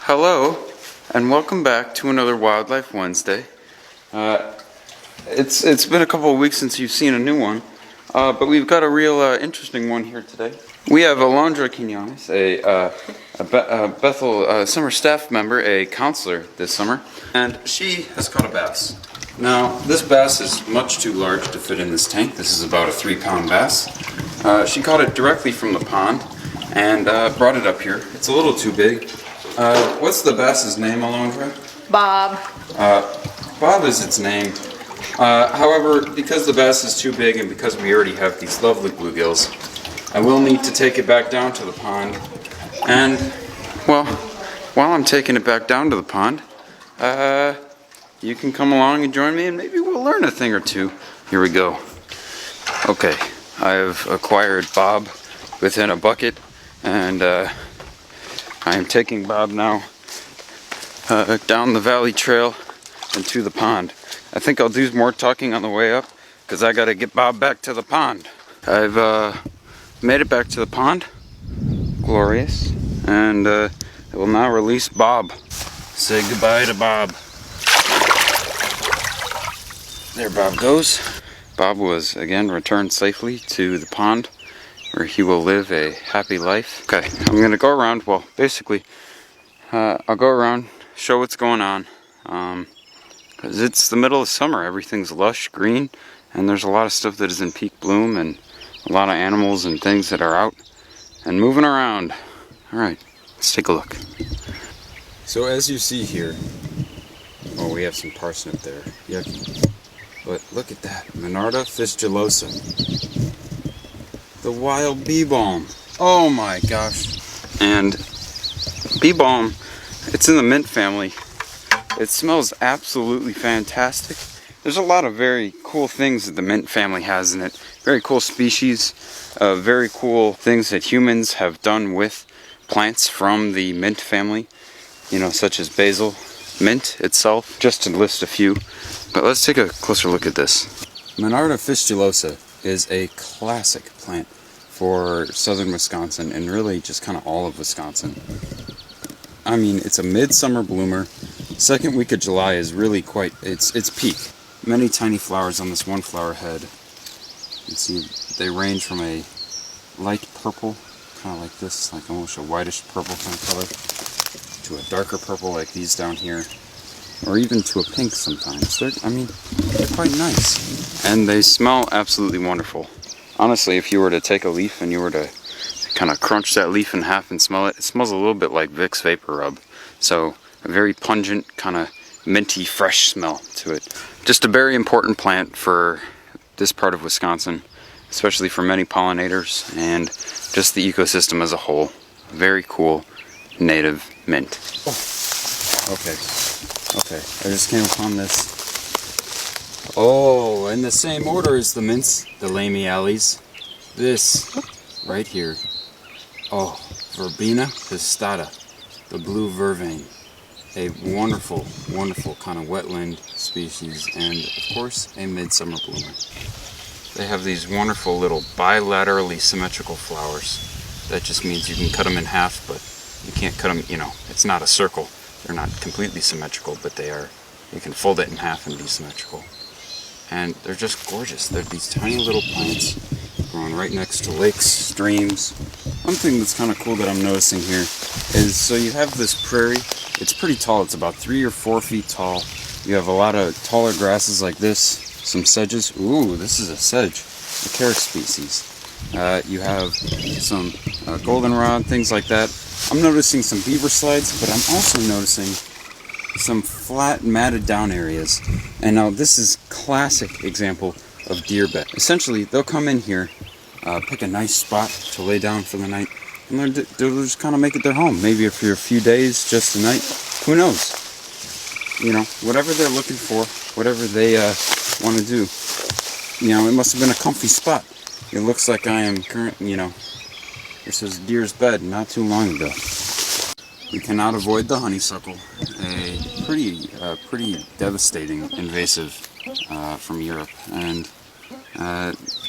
Hello, and welcome back to another Wildlife Wednesday. It's been a couple of weeks since you've seen a new one, but we've got a real interesting one here today. We have Alondra Quinones, a Bethel summer staff member, a counselor this summer, and she has caught a bass. Now, this bass is much too large to fit in this tank. This is about a 3-pound bass. She caught it directly from the pond and brought it up here. It's a little too big. What's the bass's name, Alondra? Bob. Bob is its name. However, because the bass is too big and because we already have these lovely bluegills, I will need to take it back down to the pond. And, well, while I'm taking it back down to the pond, you can come along and join me and maybe we'll learn a thing or two. Here we go. Okay, I have acquired Bob within a bucket, and I am taking Bob now down the valley trail and to the pond. I think I'll do more talking on the way up because I got to get Bob back to the pond. I've made it back to the pond. Glorious. And I will now release Bob. Say goodbye to Bob. There Bob goes. Bob was again returned safely to the pond, where he will live a happy life. Okay, I'm gonna go around, well, basically, I'll go around, show what's going on, because it's the middle of summer, everything's lush, green, and there's a lot of stuff that is in peak bloom, and a lot of animals and things that are out and moving around. Alright, let's take a look. So as you see here, oh, we have some parsnip there, yucky. But look at that, Monarda fistulosa. The wild bee balm. Oh my gosh. And bee balm, it's in the mint family. It smells absolutely fantastic. There's a lot of very cool things that the mint family has in it. Very cool species, very cool things that humans have done with plants from the mint family. You know, such as basil, mint itself, just to list a few. But let's take a closer look at this. Monarda fistulosa is a classic plant for southern Wisconsin and really just kind of all of Wisconsin. I mean, it's a midsummer bloomer. Second week of July is really quite, it's peak. Many tiny flowers on this one flower head. You see, they range from a light purple, kind of like this, like almost a whitish purple kind of color, to a darker purple like these down here, or even to a pink sometimes. They're quite nice. And they smell absolutely wonderful. Honestly, if you were to take a leaf and you were to kind of crunch that leaf in half and smell it, it smells a little bit like Vicks Vapor Rub. So, a very pungent, kind of minty, fresh smell to it. Just a very important plant for this part of Wisconsin, especially for many pollinators and just the ecosystem as a whole. Very cool native mint. Oh. Okay, I just came upon this. Oh, in the same order as the mints, the Lamiales. This, right here. Oh, Verbena pistata, the blue vervain. A wonderful, wonderful kind of wetland species, and of course, a midsummer bloomer. They have these wonderful little bilaterally symmetrical flowers. That just means you can cut them in half, but you can't cut them, you know, it's not a circle. They're not completely symmetrical, but they are, you can fold it in half and be symmetrical. And they're just gorgeous. They're these tiny little plants growing right next to lakes, streams. One thing that's kind of cool that I'm noticing here is, so you have this prairie. It's pretty tall. It's about 3 or 4 feet tall. You have a lot of taller grasses like this, some sedges. Ooh, this is a sedge, a carrot species. You have some goldenrod, things like that. I'm noticing some beaver slides, but I'm also noticing some flat, matted down areas. And now this is classic example of deer bed. Essentially, they'll come in here, pick a nice spot to lay down for the night, and they'll just kind of make it their home. Maybe for a few days, just a night, who knows? You know, whatever they're looking for, whatever they want to do. You know, it must have been a comfy spot. It looks like I am this is deer's bed not too long ago. We cannot avoid the honeysuckle, a pretty devastating invasive from Europe. And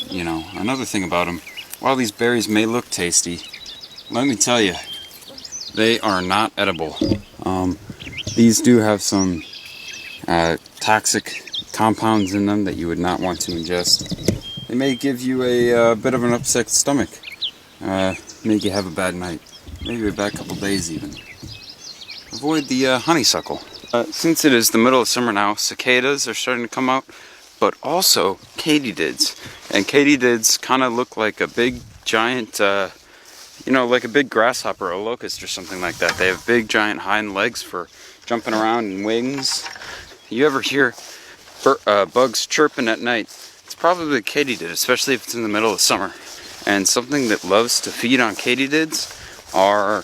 you know, another thing about them, while these berries may look tasty, let me tell you, they are not edible. These do have some toxic compounds in them that you would not want to ingest. They may give you a bit of an upset stomach, make you have a bad night, maybe a bad couple days even. Avoid the honeysuckle. Since it is the middle of summer now, cicadas are starting to come out, but also katydids. And katydids kind of look like a big giant, like a big grasshopper, a locust or something like that. They have big giant hind legs for jumping around and wings. You ever hear bugs chirping at night? It's probably a katydid, especially if it's in the middle of summer. And something that loves to feed on katydids are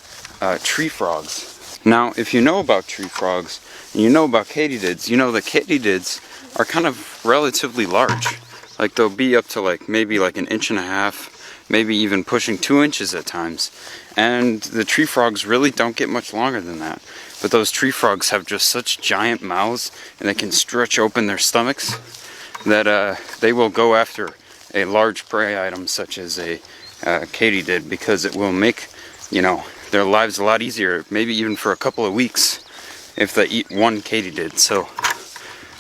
tree frogs. Now, if you know about tree frogs, and you know about katydids, you know that katydids are kind of relatively large. Like they'll be up to maybe like 1.5 inches, maybe even pushing 2 inches at times. And the tree frogs really don't get much longer than that. But those tree frogs have just such giant mouths, and they can stretch open their stomachs, that they will go after a large prey item such as a katydid, because it will make, their lives a lot easier, maybe even for a couple of weeks, if they eat one katydid. So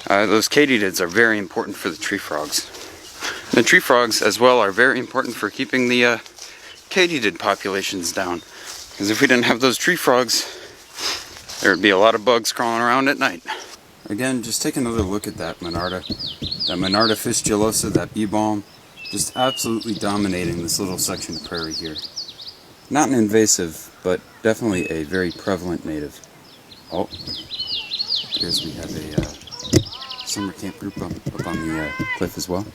those katydids are very important for the tree frogs. The tree frogs as well are very important for keeping the katydid populations down, because if we didn't have those tree frogs, there would be a lot of bugs crawling around at night. Again, just take another look at that Monarda. That Monarda fistulosa, that bee balm, just absolutely dominating this little section of prairie here. Not an invasive, but definitely a very prevalent native. Oh, here's we have a summer camp group up on the cliff as well.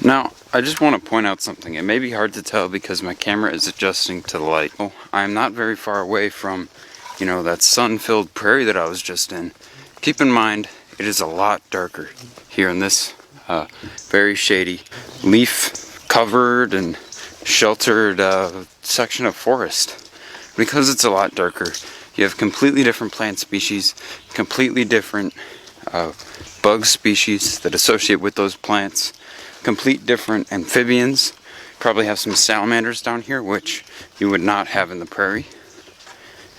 Now, I just want to point out something. It may be hard to tell because my camera is adjusting to the light. Oh, I'm not very far away from, that sun-filled prairie that I was just in. Keep in mind, it is a lot darker here in this very shady, leaf-covered and sheltered section of forest. Because it's a lot darker, you have completely different plant species, completely different bug species that associate with those plants, complete different amphibians. Probably have some salamanders down here, which you would not have in the prairie.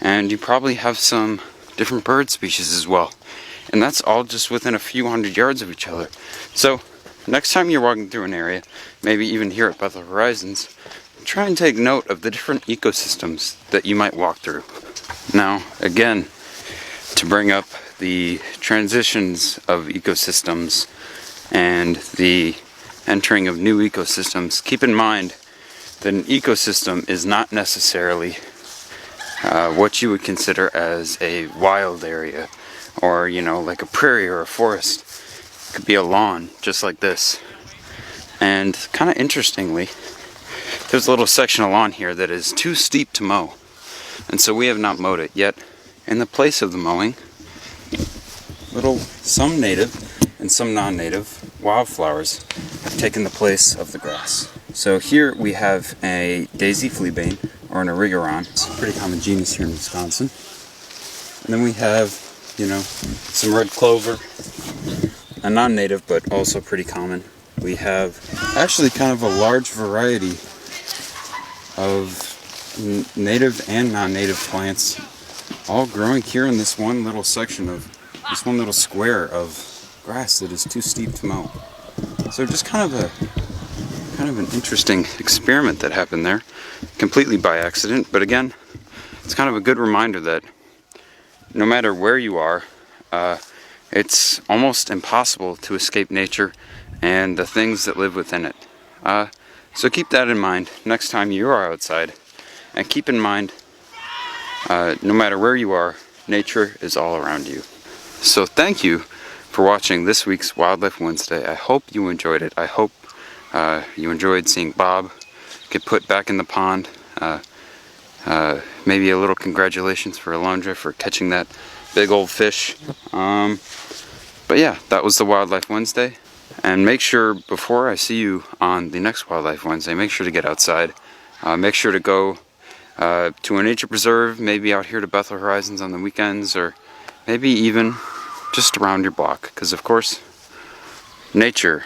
And you probably have some different bird species as well. And that's all just within a few hundred yards of each other. So, next time you're walking through an area, maybe even here at Bethel Horizons, try and take note of the different ecosystems that you might walk through. Now, again, to bring up the transitions of ecosystems and the entering of new ecosystems, keep in mind that an ecosystem is not necessarily what you would consider as a wild area, or like a prairie or a forest. It could be a lawn just like this. And kind of interestingly, there's a little section of lawn here that is too steep to mow, and so we have not mowed it yet. In the place of the mowing, some native and some non-native wildflowers have taken the place of the grass. So here we have a daisy fleabane, or an erigeron. It's a pretty common genus here in Wisconsin. And then we have, some red clover, a non-native but also pretty common. We have actually kind of a large variety of native and non-native plants, all growing here in this one little section of, this one little square of grass that is too steep to mow. So just kind of an interesting experiment that happened there, completely by accident. But again, it's kind of a good reminder that no matter where you are, it's almost impossible to escape nature and the things that live within it. So keep that in mind next time you are outside, and keep in mind, no matter where you are, nature is all around you. So thank you for watching this week's Wildlife Wednesday. I hope you enjoyed it. I hope you enjoyed seeing Bob get put back in the pond. Maybe a little congratulations for Alondra for catching that big old fish. But yeah, that was the Wildlife Wednesday. And make sure, before I see you on the next Wildlife Wednesday, make sure to get outside. Make sure to go to a nature preserve, maybe out here to Bethel Horizons on the weekends, or maybe even just around your block. Because of course, nature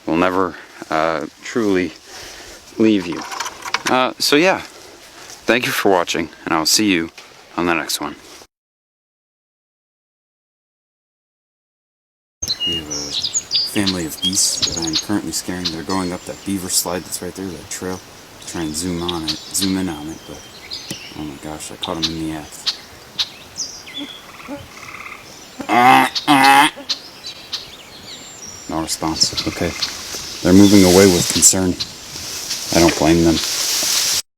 will never truly leave you. So yeah, thank you for watching, and I'll see you on the next one. We have a family of geese that I'm currently scaring. They're going up that beaver slide that's right there, that trail. Try and zoom in on it, but oh my gosh, I caught them in the act. No response. Okay. They're moving away with concern. I don't blame them.